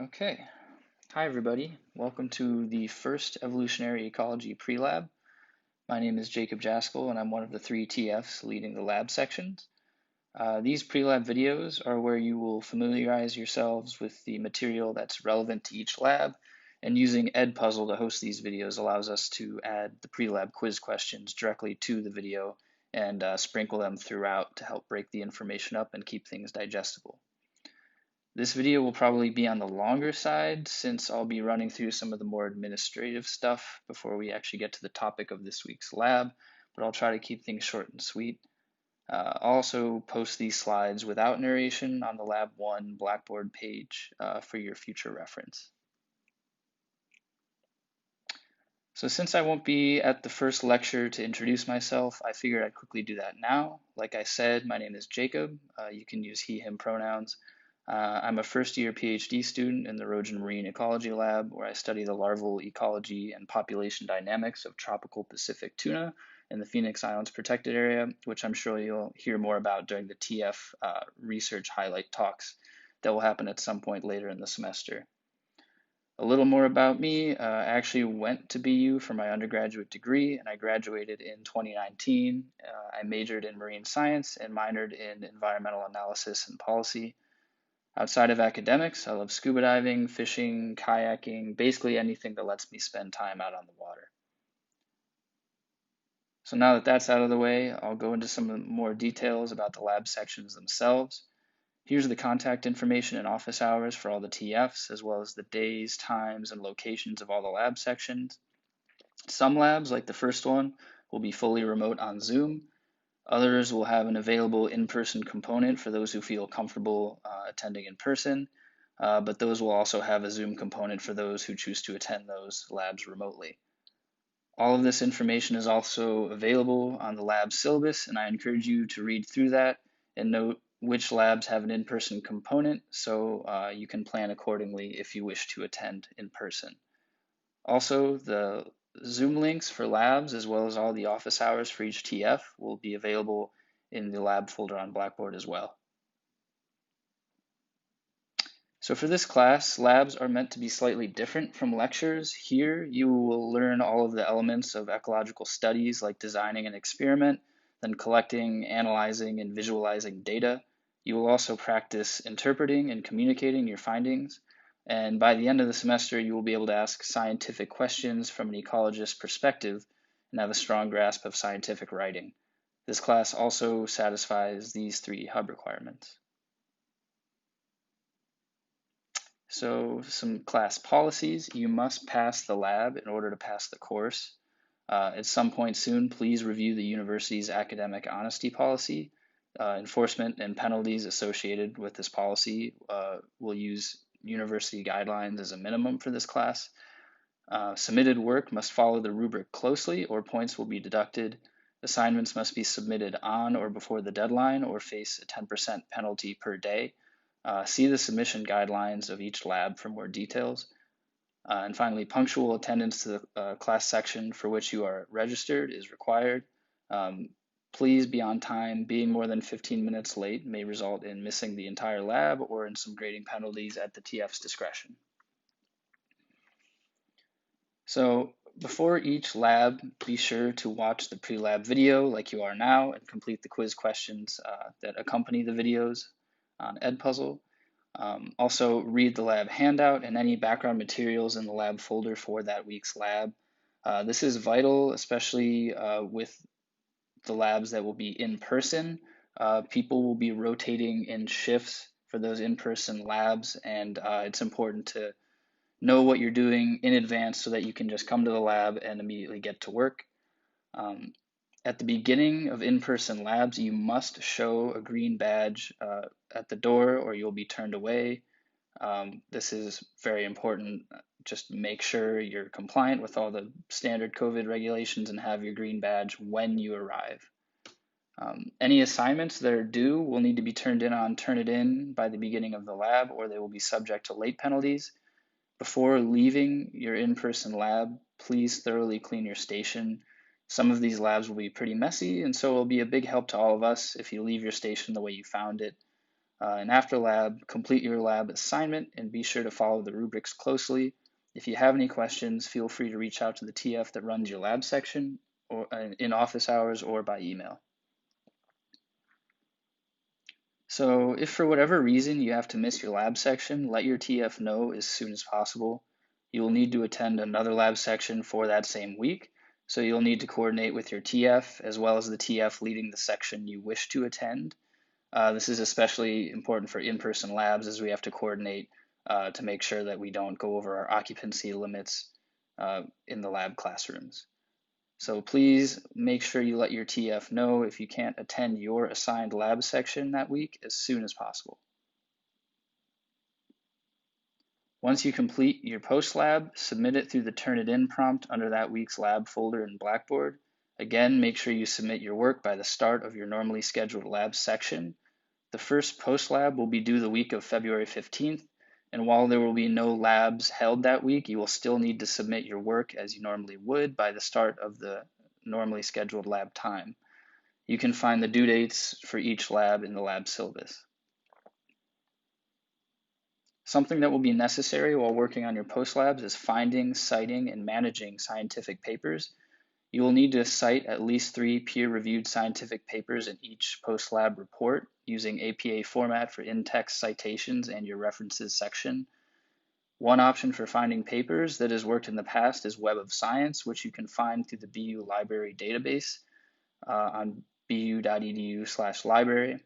Okay. Hi, everybody. Welcome to the first Evolutionary Ecology pre-lab. My name is Jacob Jaskell, and I'm one of the three TFs leading the lab sections. These pre-lab videos are where you will familiarize yourselves with the material that's relevant to each lab, and using Edpuzzle to host these videos allows us to add the pre-lab quiz questions directly to the video and sprinkle them throughout to help break the information up and keep things digestible. This video will probably be on the longer side since I'll be running through some of the more administrative stuff before we actually get to the topic of this week's lab, but I'll try to keep things short and sweet. I'll also post these slides without narration on the Lab 1 Blackboard page for your future reference. So since I won't be at the first lecture to introduce myself, I figured I'd quickly do that now. Like I said, my name is Jacob. You can use he, him pronouns. I'm a first-year PhD student in the Rogen Marine Ecology Lab, where I study the larval ecology and population dynamics of tropical Pacific tuna in the Phoenix Islands protected area, which I'm sure you'll hear more about during the TF research highlight talks that will happen at some point later in the semester. A little more about me, I actually went to BU for my undergraduate degree, and I graduated in 2019. I majored in marine science and minored in environmental analysis and policy. Outside of academics, I love scuba diving, fishing, kayaking, basically anything that lets me spend time out on the water. So now that that's out of the way, I'll go into some more details about the lab sections themselves. Here's the contact information and office hours for all the TFs, as well as the days, times, and locations of all the lab sections. Some labs, like the first one, will be fully remote on Zoom. Others will have an available in-person component for those who feel comfortable attending in person, but those will also have a Zoom component for those who choose to attend those labs remotely. All of this information is also available on the lab syllabus, and I encourage you to read through that and note which labs have an in-person component so you can plan accordingly if you wish to attend in person. Also, the Zoom links for labs, as well as all the office hours for each TF, will be available in the lab folder on Blackboard as well. So for this class, labs are meant to be slightly different from lectures. Here, you will learn all of the elements of ecological studies, like designing an experiment, then collecting, analyzing, and visualizing data. You will also practice interpreting and communicating your findings. And by the end of the semester, you will be able to ask scientific questions from an ecologist's perspective and have a strong grasp of scientific writing. This class also satisfies these three hub requirements. So some class policies: you must pass the lab in order to pass the course. At some point soon, please review the university's academic honesty policy. Enforcement and penalties associated with this policy will use university guidelines as a minimum for this class. Submitted work must follow the rubric closely or points will be deducted. Assignments must be submitted on or before the deadline or face a 10% penalty per day. See the submission guidelines of each lab for more details. And finally, punctual attendance to the class section for which you are registered is required. Please be on time. Being more than 15 minutes late may result in missing the entire lab or in some grading penalties at the TF's discretion. So before each lab, be sure to watch the pre-lab video like you are now and complete the quiz questions that accompany the videos on Edpuzzle. Also, read the lab handout and any background materials in the lab folder for that week's lab. This is vital, especially with the labs that will be in person. People will be rotating in shifts for those in-person labs, and it's important to know what you're doing in advance so that you can just come to the lab and immediately get to work. At the beginning of in-person labs, you must show a green badge at the door or you'll be turned away. This is very important. Just make sure you're compliant with all the standard COVID regulations and have your green badge when you arrive. Any assignments that are due will need to be turned in on Turnitin by the beginning of the lab, or they will be subject to late penalties. Before leaving your in-person lab, please thoroughly clean your station. Some of these labs will be pretty messy, and so it will be a big help to all of us if you leave your station the way you found it. And after lab, complete your lab assignment and be sure to follow the rubrics closely. If you have any questions, feel free to reach out to the TF that runs your lab section or in office hours or by email. So if for whatever reason you have to miss your lab section, let your TF know as soon as possible. You will need to attend another lab section for that same week, so you'll need to coordinate with your TF as well as the TF leading the section you wish to attend. This is especially important for in-person labs as we have to coordinate to make sure that we don't go over our occupancy limits in the lab classrooms. So please make sure you let your TF know if you can't attend your assigned lab section that week as soon as possible. Once you complete your post lab, submit it through the Turnitin prompt under that week's lab folder in Blackboard. Again, make sure you submit your work by the start of your normally scheduled lab section. The first post lab will be due the week of February 15th, and while there will be no labs held that week, you will still need to submit your work as you normally would by the start of the normally scheduled lab time. You can find the due dates for each lab in the lab syllabus. Something that will be necessary while working on your post labs is finding, citing, and managing scientific papers. You will need to cite at least 3 peer-reviewed scientific papers in each post-lab report using APA format for in-text citations and your references section. One option for finding papers that has worked in the past is Web of Science, which you can find through the BU library database on bu.edu/library.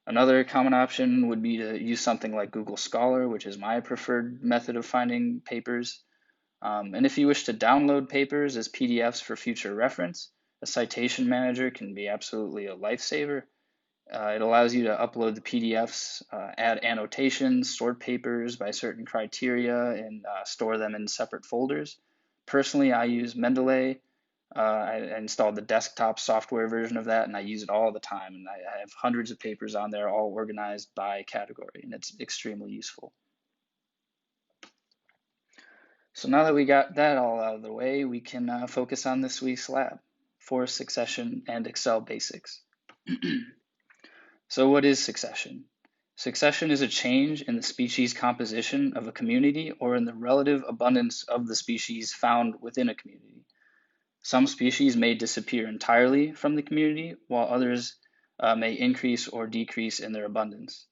Another common option would be to use something like Google Scholar, which is my preferred method of finding papers. And if you wish to download papers as PDFs for future reference, a citation manager can be absolutely a lifesaver. It allows you to upload the PDFs, add annotations, sort papers by certain criteria, and store them in separate folders. Personally, I use Mendeley. I installed the desktop software version of that, and I use it all the time. And I have hundreds of papers on there, all organized by category, and it's extremely useful. So now that we got that all out of the way, we can focus on this week's lab, forest succession and Excel basics. So what is succession? Succession is a change in the species composition of a community or in the relative abundance of the species found within a community. Some species may disappear entirely from the community, while others may increase or decrease in their abundance.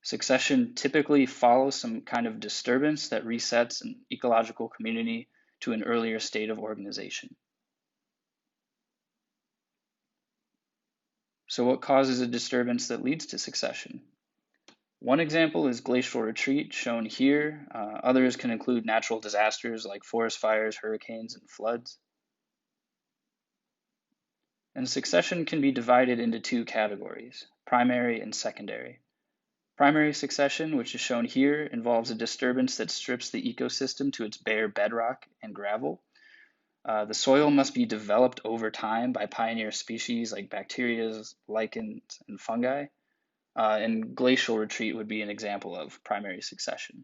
Succession typically follows some kind of disturbance that resets an ecological community to an earlier state of organization. So what causes a disturbance that leads to succession? One example is glacial retreat, shown here. Others can include natural disasters like forest fires, hurricanes, and floods. And succession can be divided into 2 categories, primary and secondary. Primary succession, which is shown here, involves a disturbance that strips the ecosystem to its bare bedrock and gravel. The soil must be developed over time by pioneer species like bacteria, lichens, and fungi. And glacial retreat would be an example of primary succession.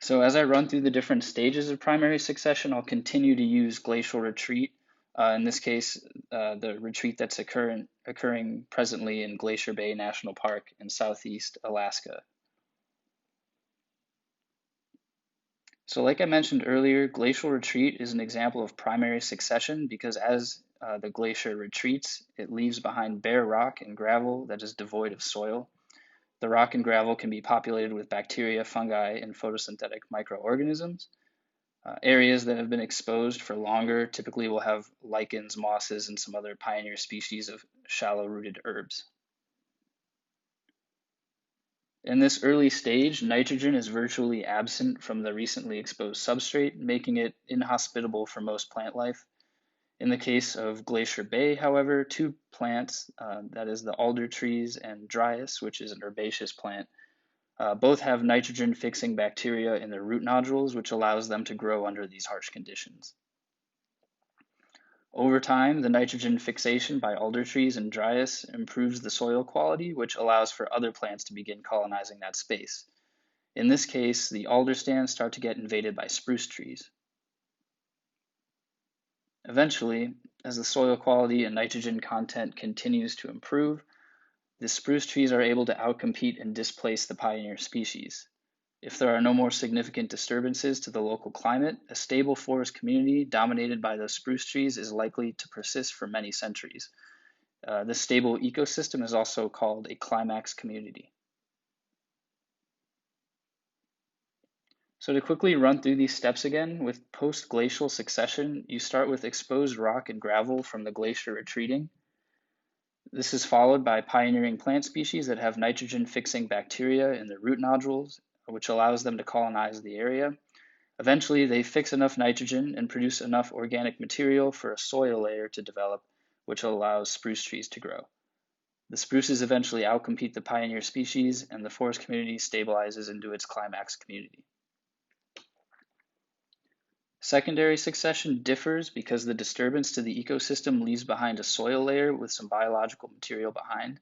So as I run through the different stages of primary succession, I'll continue to use glacial retreat. In this case, the retreat that's occurring presently in Glacier Bay National Park in southeast Alaska. So like I mentioned earlier, glacial retreat is an example of primary succession because as the glacier retreats, it leaves behind bare rock and gravel that is devoid of soil. The rock and gravel can be populated with bacteria, fungi, and photosynthetic microorganisms. Areas that have been exposed for longer typically will have lichens, mosses, and some other pioneer species of shallow-rooted herbs. In this early stage, nitrogen is virtually absent from the recently exposed substrate, making it inhospitable for most plant life. In the case of Glacier Bay, however, 2 plants, that is the alder trees and dryas, which is an herbaceous plant, both have nitrogen-fixing bacteria in their root nodules, which allows them to grow under these harsh conditions. Over time, the nitrogen fixation by alder trees and dryas improves the soil quality, which allows for other plants to begin colonizing that space. In this case, the alder stands start to get invaded by spruce trees. Eventually, as the soil quality and nitrogen content continues to improve, the spruce trees are able to outcompete and displace the pioneer species. If there are no more significant disturbances to the local climate, a stable forest community dominated by those spruce trees is likely to persist for many centuries. This stable ecosystem is also called a climax community. So to quickly run through these steps again, with post-glacial succession, you start with exposed rock and gravel from the glacier retreating. This is followed by pioneering plant species that have nitrogen-fixing bacteria in their root nodules, which allows them to colonize the area. Eventually, they fix enough nitrogen and produce enough organic material for a soil layer to develop, which allows spruce trees to grow. The spruces eventually outcompete the pioneer species, and the forest community stabilizes into its climax community. Secondary succession differs because the disturbance to the ecosystem leaves behind a soil layer with some biological material behind.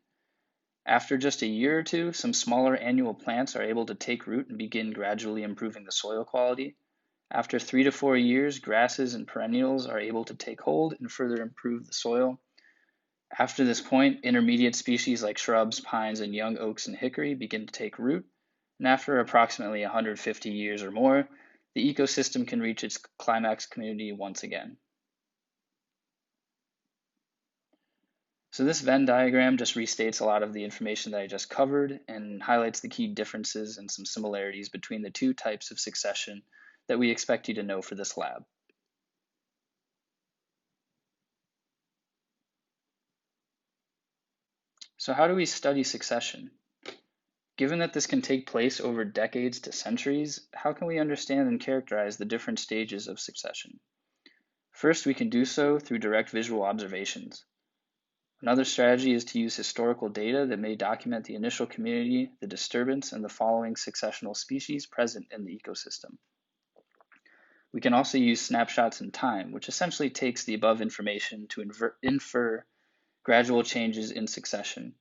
After just a year or two, some smaller annual plants are able to take root and begin gradually improving the soil quality. After 3 to 4 years, grasses and perennials are able to take hold and further improve the soil. After this point, intermediate species like shrubs, pines, and young oaks and hickory begin to take root. And after approximately 150 years or more, the ecosystem can reach its climax community once again. So this Venn diagram just restates a lot of the information that I just covered and highlights the key differences and some similarities between the two types of succession that we expect you to know for this lab. So how do we study succession? Given that this can take place over decades to centuries, how can we understand and characterize the different stages of succession? First, we can do so through direct visual observations. Another strategy is to use historical data that may document the initial community, the disturbance, and the following successional species present in the ecosystem. We can also use snapshots in time, which essentially takes the above information to infer gradual changes in succession.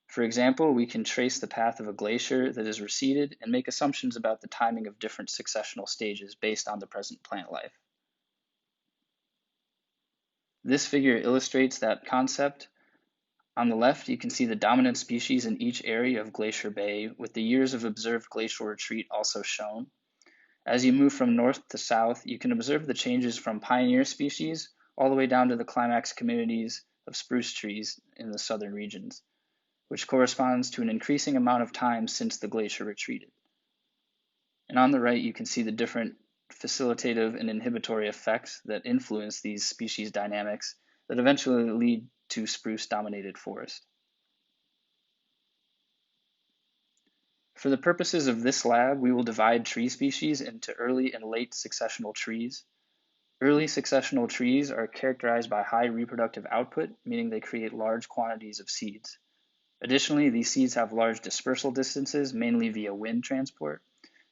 For example, we can trace the path of a glacier that has receded and make assumptions about the timing of different successional stages based on the present plant life. This figure illustrates that concept. On the left, you can see the dominant species in each area of Glacier Bay, with the years of observed glacial retreat also shown. As you move from north to south, you can observe the changes from pioneer species all the way down to the climax communities of spruce trees in the southern regions, which corresponds to an increasing amount of time since the glacier retreated. And on the right, you can see the different facilitative and inhibitory effects that influence these species dynamics that eventually lead to spruce-dominated forest. For the purposes of this lab, we will divide tree species into early and late successional trees. Early successional trees are characterized by high reproductive output, meaning they create large quantities of seeds. Additionally, these seeds have large dispersal distances, mainly via wind transport.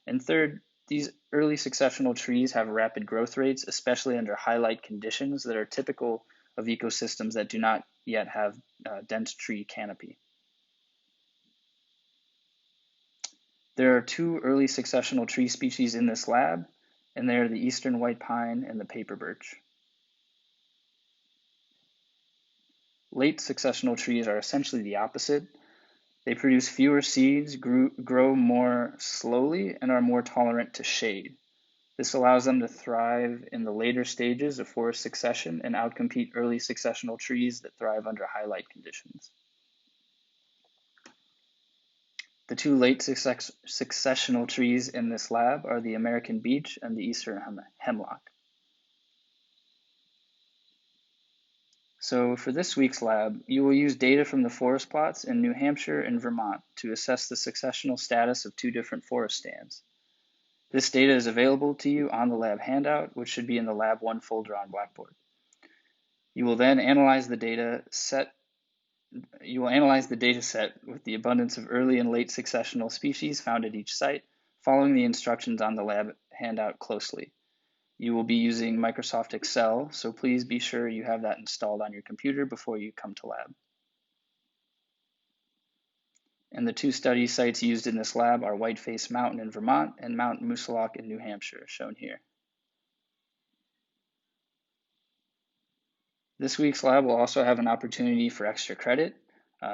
And third, these early successional trees have rapid growth rates, especially under high-light conditions that are typical of ecosystems that do not yet have dense tree canopy. There are two early successional tree species in this lab, and they are the eastern white pine and the paper birch. Late successional trees are essentially the opposite. They produce fewer seeds, grow more slowly, and are more tolerant to shade. This allows them to thrive in the later stages of forest succession and outcompete early successional trees that thrive under high light conditions. The two late successional trees in this lab are the American beech and the eastern hemlock. So for this week's lab, you will use data from the forest plots in New Hampshire and Vermont to assess the successional status of two different forest stands. This data is available to you on the lab handout, which should be in the Lab 1 folder on Blackboard. You will then analyze the data set with the abundance of early and late successional species found at each site, following the instructions on the lab handout closely. You will be using Microsoft Excel, so please be sure you have that installed on your computer before you come to lab. And the two study sites used in this lab are Whiteface Mountain in Vermont and Mount Moosilauke in New Hampshire, shown here. This week's lab will also have an opportunity for extra credit.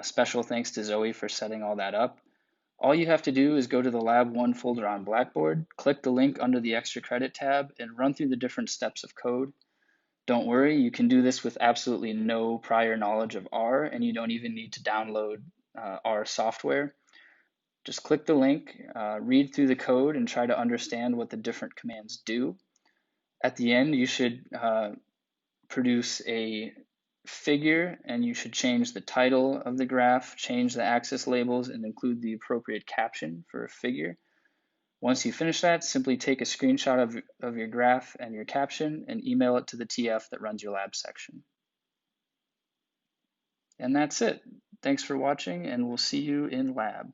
Special thanks to Zoe for setting all that up. All you have to do is go to the Lab 1 folder on Blackboard, click the link under the Extra Credit tab, and run through the different steps of code. Don't worry, you can do this with absolutely no prior knowledge of R, and you don't even need to download R software. Just click the link, read through the code, and try to understand what the different commands do. At the end, you should produce a figure, and you should change the title of the graph, change the axis labels, and include the appropriate caption for a figure. Once you finish that, simply take a screenshot of your graph and your caption and email it to the TF that runs your lab section. And that's it. Thanks for watching, and we'll see you in lab.